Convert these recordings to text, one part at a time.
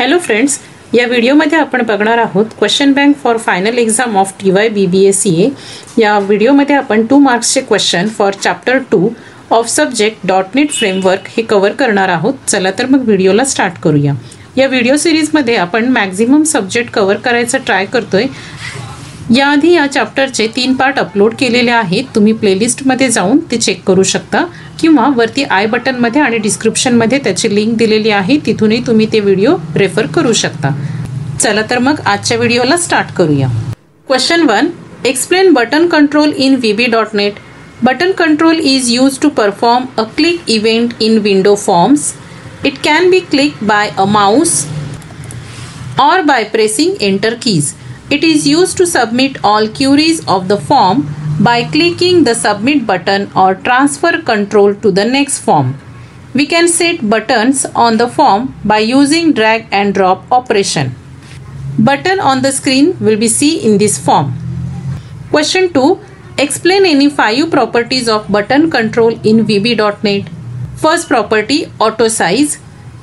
Hello friends, या व्हिडिओमध्ये आपण बघणार आहोत question bank for final exam of TY BBA CA। या व्हिडिओमध्ये आपण 2 मार्क्सचे question for chapter 2 of subject .NET framework हे कव्हर करणार आहोत। चला तर मग व्हिडिओला स्टार्ट करूया। या व्हिडिओ सिरीजमध्ये आपण मॅक्झिमम सब्जेक्ट कव्हर करायचा ट्राय करतोय। याआधी या चॅप्टरचे 3 पार्ट अपलोड केलेले आहेत, तुम्ही प्लेलिस्टमध्ये जाऊन ते चेक करू शकता किंवा वरती आय बटनमध्ये आणि डिस्क्रिप्शनमध्ये त्याची लिंक दिलेली आहे, तिथूनही तुम्ही ते व्हिडिओ रेफर करू शकता। चला तर मग आजच्या व्हिडिओला स्टार्ट करूया। Question 1, explain button control in VB.NET। Button control is used to perform a click event in window forms. It can be clicked by a mouse or by pressing enter keys. It is used to submit all queries of the form by clicking the submit button or transfer control to the next form. We can set buttons on the form by using drag and drop operation. Button on the screen will be seen in this form. Question 2, explain any 5 properties of button control in VB.NET. First property, auto size.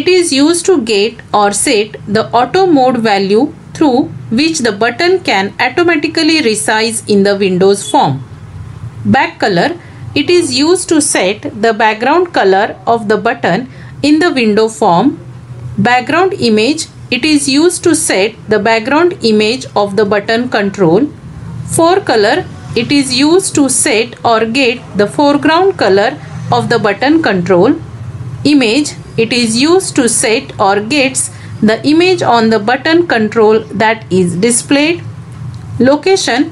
It is used to get or set the auto mode value through which the button can automatically resize in the Windows form. Back color. It is used to set the background color of the button in the window form. Background image. It is used to set the background image of the button control. Forecolor. It is used to set or get the foreground color of the button control. Image. It is used to set or gets the image on the button control that is displayed. Location.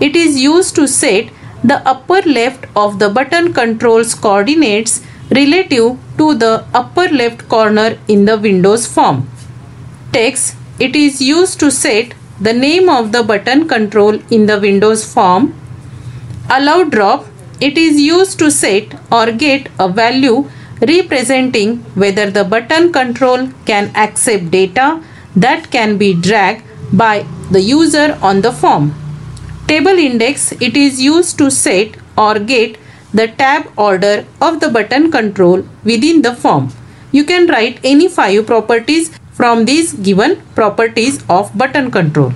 It is used to set the upper left of the button control's coordinates relative to the upper left corner in the Windows form. Text. It is used to set the name of the button control in the Windows form. Allow drop. It is used to set or get a value representing whether the button control can accept data that can be dragged by the user on the form. Table index. It is used to set or get the tab order of the button control within the form. You can write any 5 properties from these given properties of button control.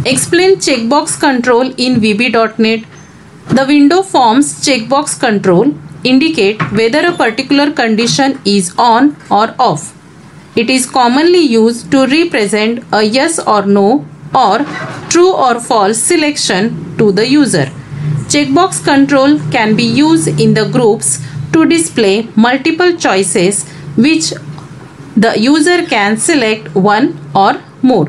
Explain checkbox control in VB.NET. The window form's checkbox control indicate whether a particular condition is on or off. It is commonly used to represent a yes or no or true or false selection to the user. Checkbox control can be used in the groups to display multiple choices which the user can select one or more.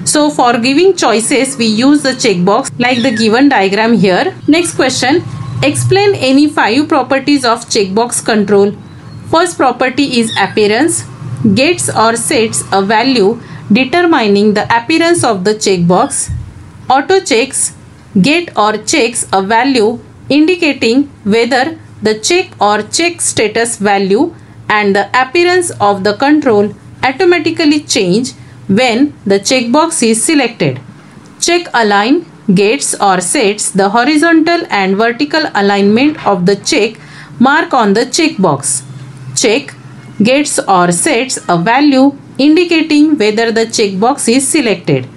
So for giving choices we use the checkbox like the given diagram here. Next question, explain any 5 properties of checkbox control. First property is appearance. Gets or sets a value determining the appearance of the checkbox. Auto checks. Get or checks a value indicating whether the check or check status value and the appearance of the control automatically change when the checkbox is selected. Check align. Gets or sets the horizontal and vertical alignment of the check mark on the checkbox. Check gets or sets a value indicating whether the checkbox is selected.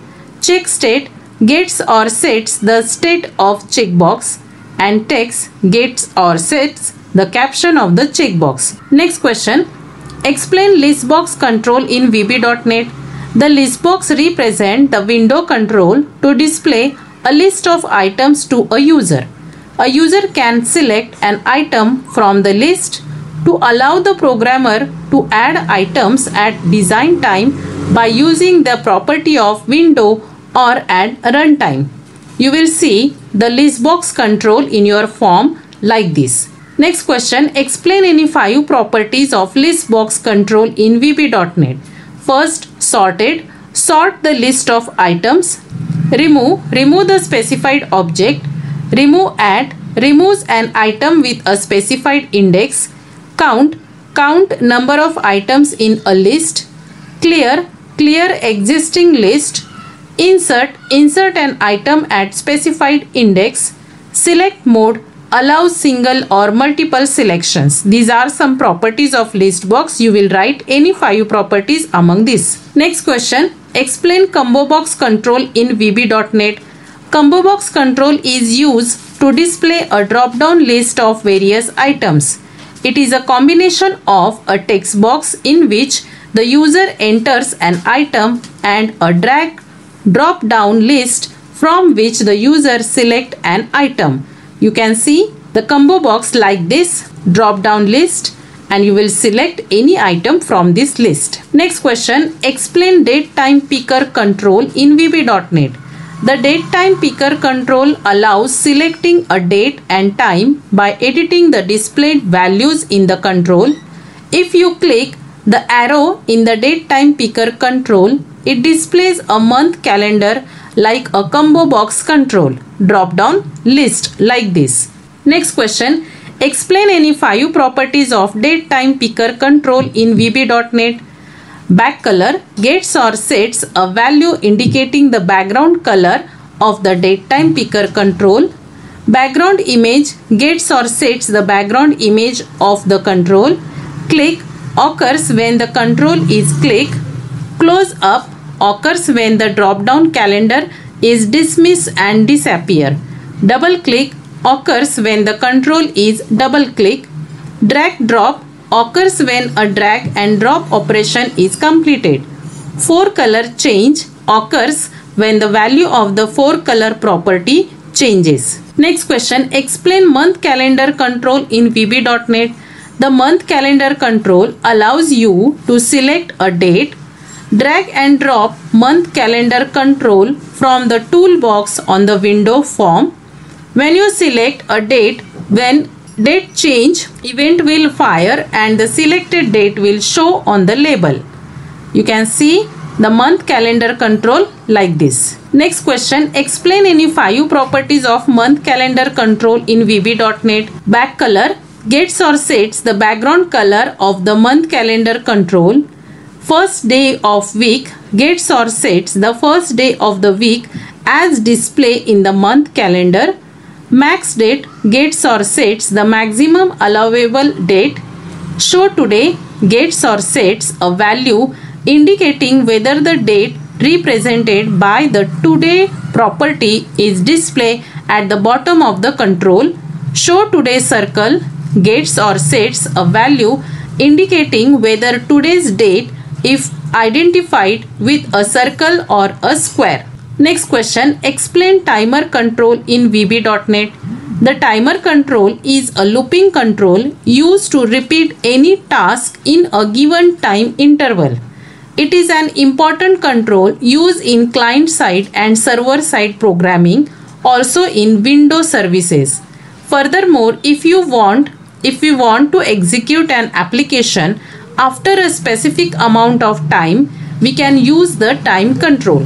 Check state gets or sets the state of checkbox, and text gets or sets the caption of the checkbox. Next question, explain listbox control in VB.NET. The listbox represents the window control to display a list of items to a user. A user can select an item from the list to allow the programmer to add items at design time by using the property of window or at runtime. You will see the listbox control in your form like this. Next question, explain any 5 properties of listbox control in VB.NET. First, sorted. Sort the list of items. Remove the specified object. Remove at removes an item with a specified index. Count number of items in a list. Clear existing list. Insert an item at specified index. Select mode, allows single or multiple selections. These are some properties of list box. You will write any 5 properties among these. Next question. Explain combo box control in VB.NET. Combo box control is used to display a drop-down list of various items. It is a combination of a text box in which the user enters an item and a drop-down list from which the user select an item. You can see the combo box like this, drop-down list, and you will select any item from this list. Next question. Explain date time picker control in VB.NET. The date time picker control allows selecting a date and time by editing the displayed values in the control. If you click the arrow in the date time picker control, it displays a month calendar like a combo box control, drop down list like this. Next question. Explain any 5 properties of date time picker control in VB.NET. Back color gets or sets a value indicating the background color of the date time picker control. Background image gets or sets the background image of the control. Click occurs when the control is clicked. Close up occurs when the drop down calendar is dismissed and disappear. Double click occurs when the control is double click. Drag drop occurs when a drag and drop operation is completed. 4 color change occurs when the value of the 4 color property changes. Next question. Explain month calendar control in VB.NET. The month calendar control allows you to select a date. Drag and drop month calendar control from the toolbox on the window form. When you select a date, when date change event will fire and the selected date will show on the label. You can see the month calendar control like this. Next question. Explain any 5 properties of month calendar control in VB.NET. Back color gets or sets the background color of the month calendar control. First day of week gets or sets the first day of the week as display in the month calendar. Max date gets or sets the maximum allowable date. Show today gets or sets a value indicating whether the date represented by the today property is displayed at the bottom of the control. Show today circle gets or sets a value indicating whether today's date is identified with a circle or a square. Next question. Explain timer control in VB.NET. The timer control is a looping control used to repeat any task in a given time interval. It is an important control used in client-side and server-side programming, also in Windows services. Furthermore, if you want to execute an application after a specific amount of time, we can use the time control.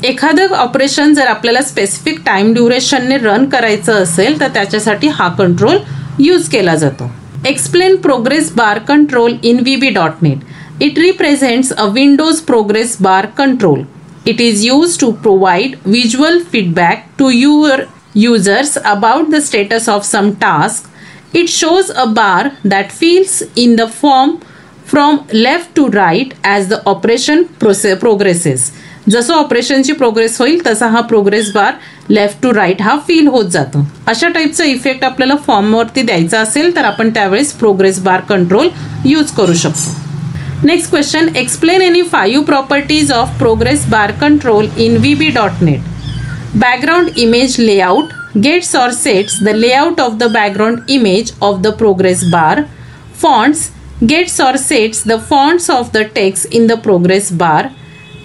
एखादं operation जर आपल्याला specific time ड्युरेशनने run करायचं असेल तर त्याच्यासाठी हा control use केला जातो. Explain progress bar control in VB.NET. It represents a Windows progress bar control. It is used to provide visual feedback to your users about the status of some task. It shows a bar that fills in the form from left to right as the operation progresses. जसं ऑपरेशनची progress होईल तसा हा progress bar left to right हा feel होत जातो. अशा टाईपचा effect आपल्याला फॉर्मवरती द्यायचा असेल तर आपण त्यावेळेस प्रोग्रेस बार कंट्रोल यूज करू शकतो. Next question. Explain any 5 properties of progress bar control in VB.NET. Background image layout gets or sets the layout of the background image of the progress bar. Fonts gets or sets the fonts of the text in the progress bar.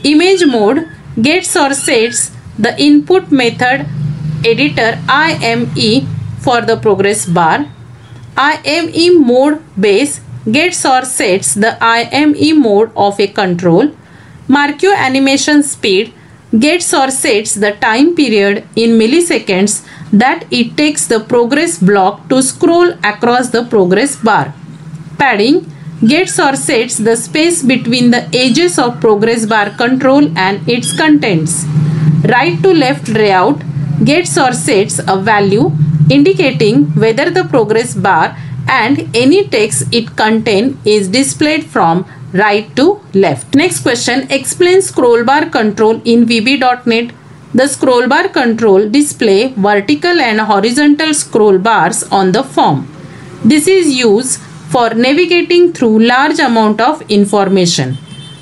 Image mode gets or sets the input method editor IME for the progress bar. IME mode base gets or sets the IME mode of a control. Marquee animation speed gets or sets the time period in milliseconds that it takes the progress block to scroll across the progress bar. Padding gets or sets the space between the edges of progress bar control and its contents. Right to left layout gets or sets a value indicating whether the progress bar and any text it contains is displayed from right to left. Next question, explain scroll bar control in VB.NET. The scroll bar control display vertical and horizontal scroll bars on the form. This is used for navigating through large amount of information.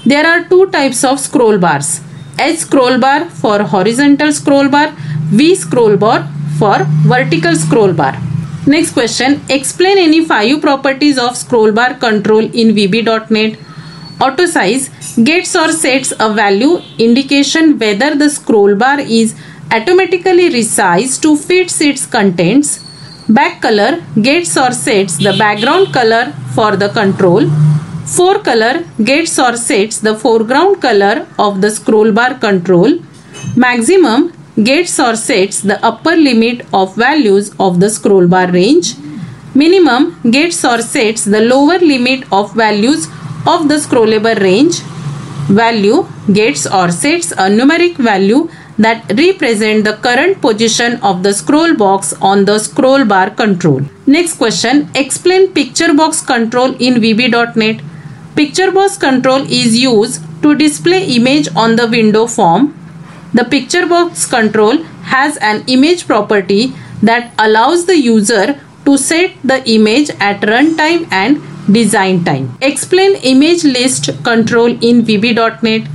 There are two types of scroll bars. H scroll bar for horizontal scroll bar, V scroll bar for vertical scroll bar. Next question, explain any 5 properties of scroll bar control in VB.NET. Auto size gets or sets a value indication whether the scroll bar is automatically resized to fit its contents. Back color gets or sets the background color for the control. Forecolor gets or sets the foreground color of the scroll bar control. Maximum gets or sets the upper limit of values of the scroll bar range. Minimum gets or sets the lower limit of values of the scrollable range. Value gets or sets a numeric value that represent the current position of the scroll box on the scroll bar control. Next question, explain picture box control in VB.NET. Picture box control is used to display image on the window form. The picture box control has an image property that allows the user to set the image at runtime and design time. Explain image list control in VB.NET.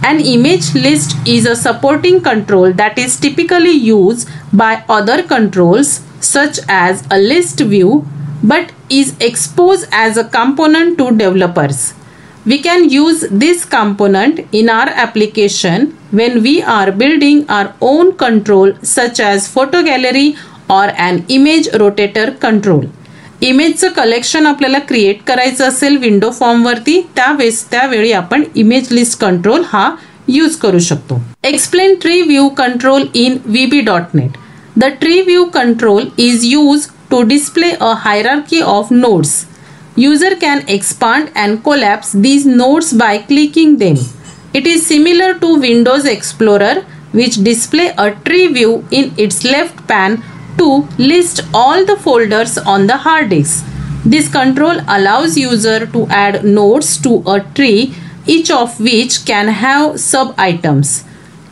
An image list is a supporting control that is typically used by other controls such as a list view but is exposed as a component to developers. We can use this component in our application when we are building our own control such as photo gallery or an image rotator control. इमेजचं collection आपल्याला create करायचं असेल window form वरती त्यावेळी आपण image list control हा use करू शकतो. Explain tree view control in VB.NET. The tree view control is use to display a hierarchy of nodes. User can expand and collapse these nodes by clicking them. It is similar to Windows Explorer, which display a tree view in its left pane to list all the folders on the hard disk. This control allows user to add nodes to a tree, each of which can have sub-items.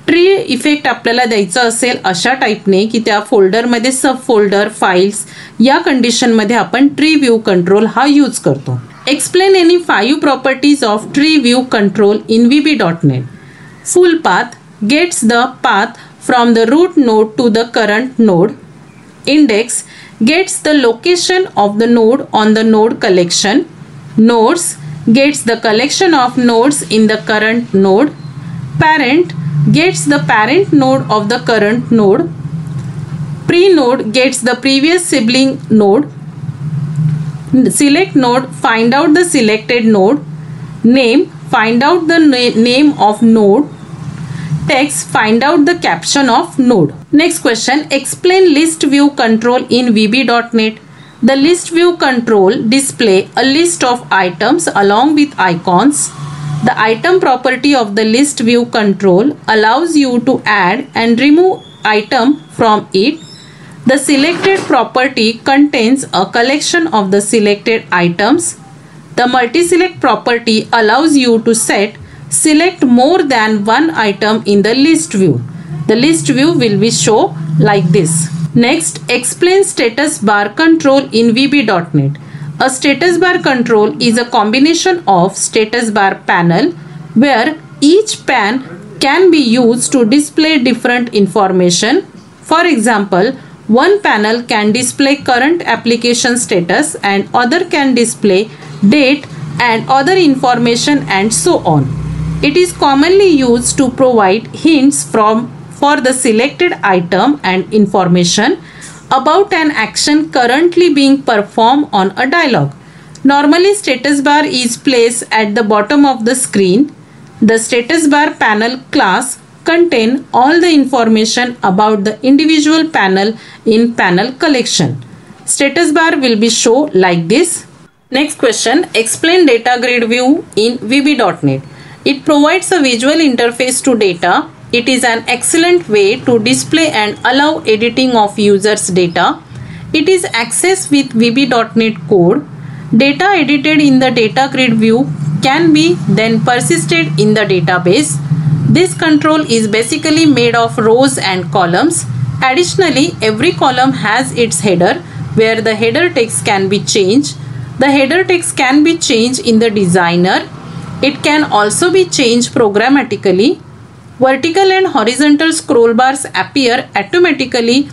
Tree effect आपल्याला द्यायचा असेल अशा टाईपने की त्या फोल्डरमध्ये सब folder files या कंडिशनमध्ये आपण ट्री व्ह्यू कंट्रोल हा यूज करतो. Explain any 5 properties of tree view control in VB.NET. Full path gets the path from the root node to the current node. Index gets the location of the node on the node collection. Nodes gets the collection of nodes in the current node. Parent gets the parent node of the current node. Pre-node gets the previous sibling node. Select node, find out the selected node. Name, find out the name of node. Text, find out the caption of node. Next question, explain list view control in VB.NET. The list view control display a list of items along with icons. The item property of the list view control allows you to add and remove item from it. The selected property contains a collection of the selected items. The multi-select property allows you to select more than one item in the list view. The list view will be shown like this. Next, explain status bar control in VB.NET. A status bar control is a combination of status bar panel where each pane can be used to display different information. For example, one panel can display current application status and other can display date and other information and so on. It is commonly used to provide hints for the selected item and information about an action currently being performed on a dialog. Normally, status bar is placed at the bottom of the screen. The status bar panel class contain all the information about the individual panel in panel collection. Status bar will be shown like this. Next question, explain data grid view in VB.NET. It provides a visual interface to data It is an excellent way to display and allow editing of users' data. It is accessed with VB.NET code. Data edited in the data grid view can be then persisted in the database. This control is basically made of rows and columns. Additionally, every column has its header where the header text can be changed. The header text can be changed in the designer. It can also be changed programmatically. Vertical and horizontal scroll bars appear automatically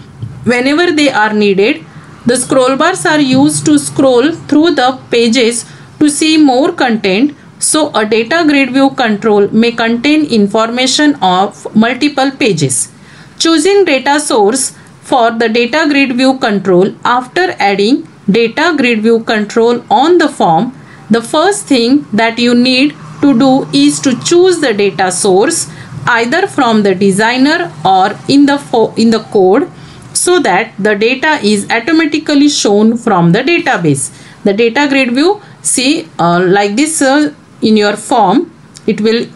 whenever they are needed. The scroll bars are used to scroll through the pages to see more content. So a data grid view control may contain information of multiple pages. Choosing data source for the data grid view control. After adding data grid view control on the form, the first thing that you need to do is to choose the data source either from the designer or in the code, so that the data is automatically shown from the database. The data grid view, see like this in your form, it will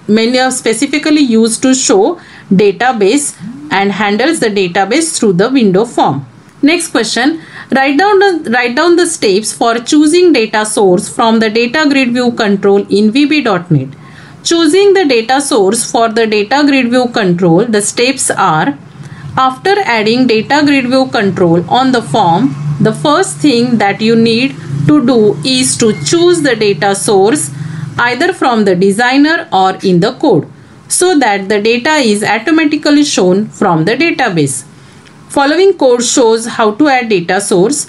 specifically used to show database and handles the database through the window form. Next question, write down the steps for choosing data source from the data grid view control in VB.NET. Choosing the data source for the data grid view control, the steps are: after adding data grid view control on the form, the first thing that you need to do is to choose the data source either from the designer or in the code, so that the data is automatically shown from the database. Following code shows how to add data source.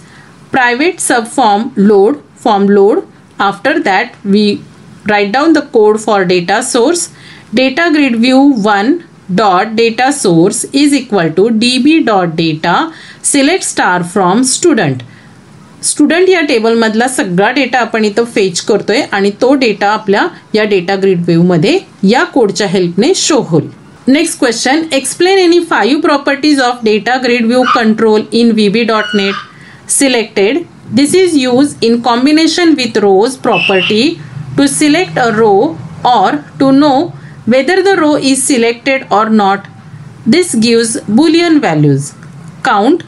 Private subform load, form load. After that, we write down the code for data source. Data grid view 1 dot data source is equal to db.data select star from student. Student या table मधला सगळा data आपण इथं fetch करतोय आणि तो data आपल्या या डेटा ग्रिड व्ह्यू मध्ये या कोडच्या हेल्पने शो होईल. Next question, explain any 5 properties of data grid view control in VB.NET. Selected. This is used in combination with rows property to select a row or to know whether the row is selected or not. This gives Boolean values. Count.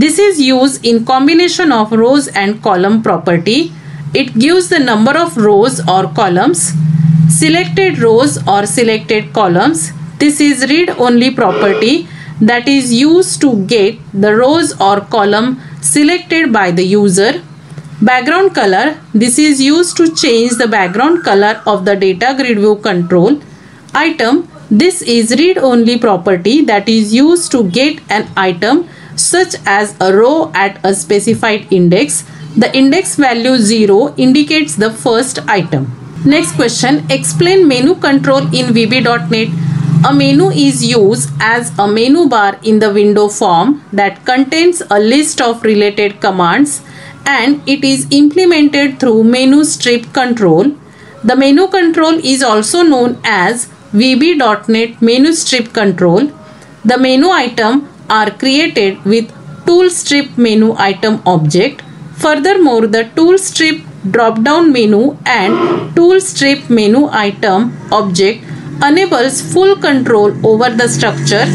This is used in combination of rows and column property. It gives the number of rows or columns. Selected rows or selected columns. This is read only property that is used to get the rows or column selected by the user. Background color. This is used to change the background color of the data grid view control. Item. This is read only property that is used to get an item such as a row at a specified index. The index value 0 indicates the first item. Next question, explain menu control in VB.NET. A menu is used as a menu bar in the window form that contains a list of related commands, and it is implemented through menu strip control. The menu control is also known as VB.NET menu strip control. The menu item are created with tool strip menu item object. Furthermore, the tool strip drop down menu and tool strip menu item object enables full control over the structure,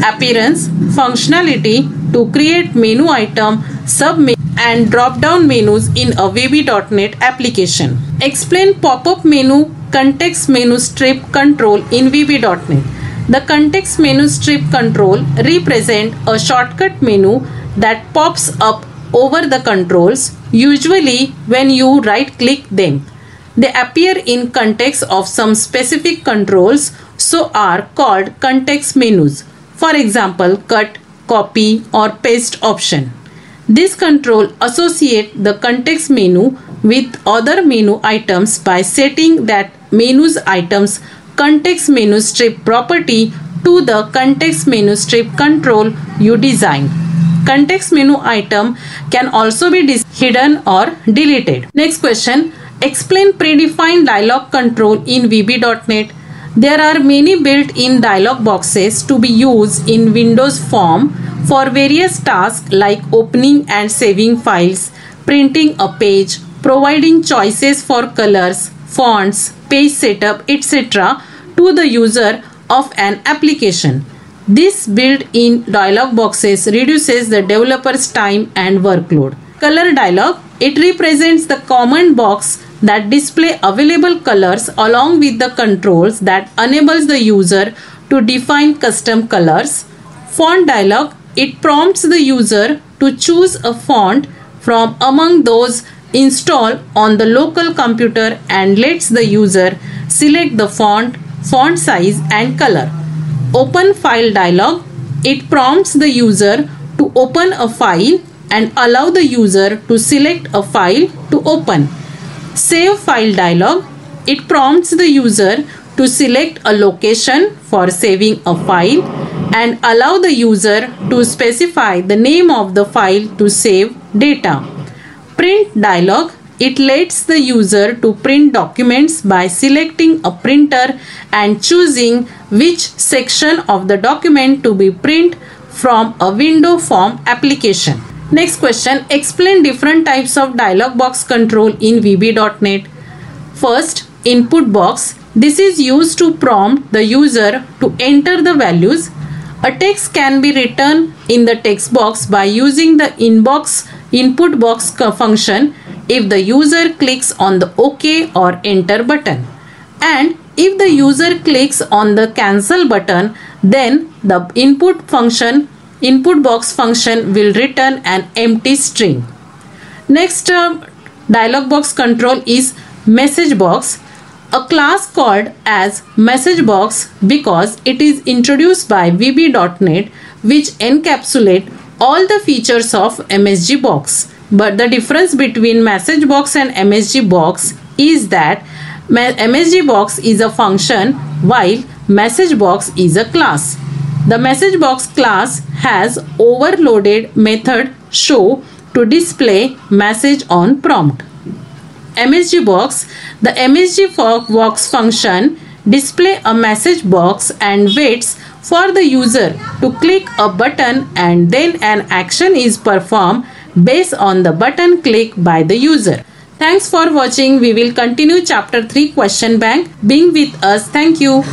appearance, functionality to create menu item, sub-menu and drop down menus in a VB.NET application. Explain pop-up menu context menu strip control in VB.NET. The context menu strip control represent a shortcut menu that pops up over the controls, usually when you right click them. They appear in context of some specific controls, so are called context menus. For example, cut, copy or paste option. This control associate the context menu with other menu items by setting that menu's items context menu strip property to the context menu strip control you design. Context menu item can also be hidden or deleted. Next question, explain predefined dialog control in VB.NET. There are many built-in dialog boxes to be used in Windows form for various tasks like opening and saving files, printing a page, providing choices for colors, fonts, page setup, etc. to the user of an application. This built-in dialog boxes reduces the developer's time and workload. Color dialog. It represents the command box that display available colors along with the controls that enables the user to define custom colors. Font dialog. It prompts the user to choose a font from among those installed on the local computer and lets the user select the font size and color. Open file dialog. It prompts the user to open a file and allow the user to select a file to open. Save file dialog. It prompts the user to select a location for saving a file and allow the user to specify the name of the file to save data. Print dialog. It lets the user to print documents by selecting a printer and choosing which section of the document to be printed from a window form application. Next question. Explain different types of dialog box control in VB.NET. First, input box. This is used to prompt the user to enter the values. A text can be written in the text box by using the input box function if the user clicks on the OK or Enter button. And if the user clicks on the Cancel button, then the input box function will return an empty string. Next dialog box control is message box. A class called as message box because it is introduced by VB.NET, which encapsulate all the features of MSG box. But the difference between message box and MSG box is that MSG box is a function while message box is a class. The message box class has overloaded method show to display message on prompt. MSG box. The MSG box function display a message box and waits for the user to click a button and then an action is performed based on the button click by the user. Thanks for watching. We will continue chapter 3 question bank. Being with us. Thank you.